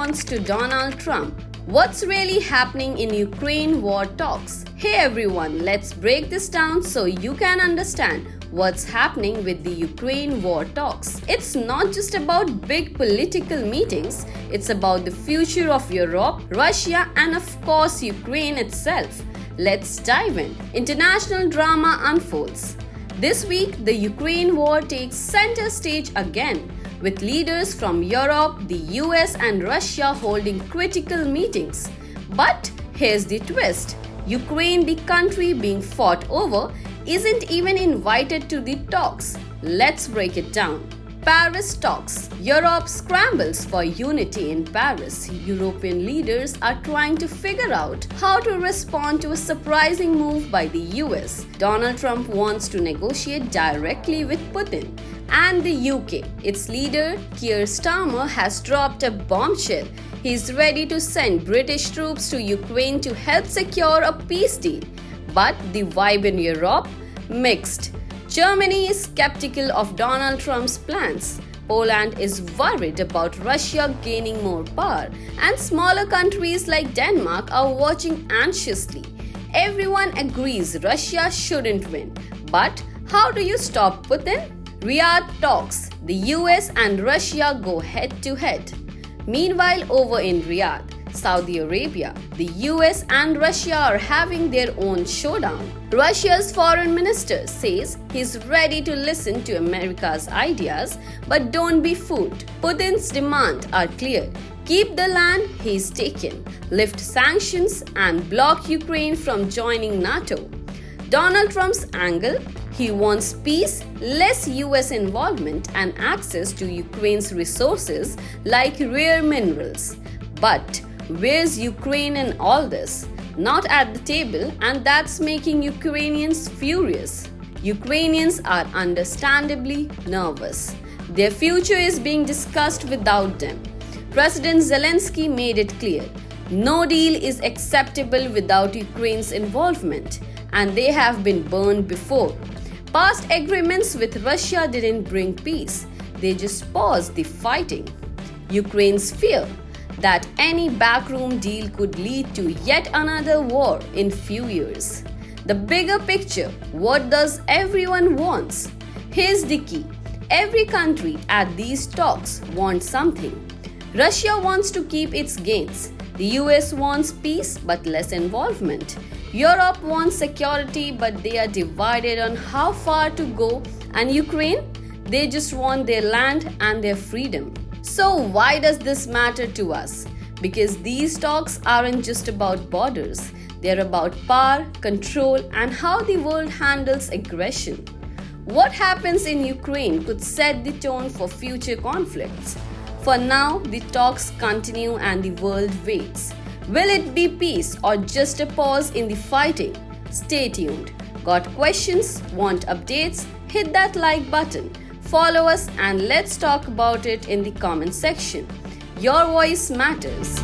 response to Donald Trump. What's really happening in Ukraine war talks? Hey everyone, let's break this down so you can understand what's happening with the Ukraine war talks. It's not just about big political meetings, it's about the future of Europe, Russia, and of course Ukraine itself. Let's dive in. International drama unfolds. This week, the Ukraine war takes center stage again, with leaders from Europe, the US, and Russia holding critical meetings. But here's the twist. Ukraine, the country being fought over, isn't even invited to the talks. Let's break it down. Paris talks. Europe scrambles for unity in Paris. European leaders are trying to figure out how to respond to a surprising move by the US. Donald Trump wants to negotiate directly with Putin. And the UK, its leader, Keir Starmer, has dropped a bombshell. He's ready to send British troops to Ukraine to help secure a peace deal. But the vibe in Europe? Mixed. Germany is skeptical of Donald Trump's plans. Poland is worried about Russia gaining more power, and smaller countries like Denmark are watching anxiously. Everyone agrees Russia shouldn't win. But how do you stop Putin? Riyadh talks. The US and Russia go head to head. Meanwhile, over in Riyadh, Saudi Arabia, the US and Russia are having their own showdown. Russia's foreign minister says he's ready to listen to America's ideas, but don't be fooled. Putin's demands are clear. Keep the land he's taken, lift sanctions, and block Ukraine from joining NATO. Donald Trump's angle? He wants peace, less US involvement, and access to Ukraine's resources like rare minerals. But where's Ukraine in all this? Not at the table, and that's making Ukrainians furious. Ukrainians are understandably nervous. Their future is being discussed without them. President Zelensky made it clear, no deal is acceptable without Ukraine's involvement, and they have been burned before. Past agreements with Russia didn't bring peace, they just paused the fighting. Ukraine's fear that any backroom deal could lead to yet another war in few years. The bigger picture, what does everyone wants? Here's the key. Every country at these talks wants something. Russia wants to keep its gains. The US wants peace but less involvement. Europe wants security but they are divided on how far to go. And Ukraine? They just want their land and their freedom. So why does this matter to us? Because these talks aren't just about borders. They're about power, control, and how the world handles aggression. What happens in Ukraine could set the tone for future conflicts. For now, the talks continue and the world waits. Will it be peace or just a pause in the fighting? Stay tuned. Got questions? Want updates? Hit that like button. Follow us and let's talk about it in the comment section. Your voice matters.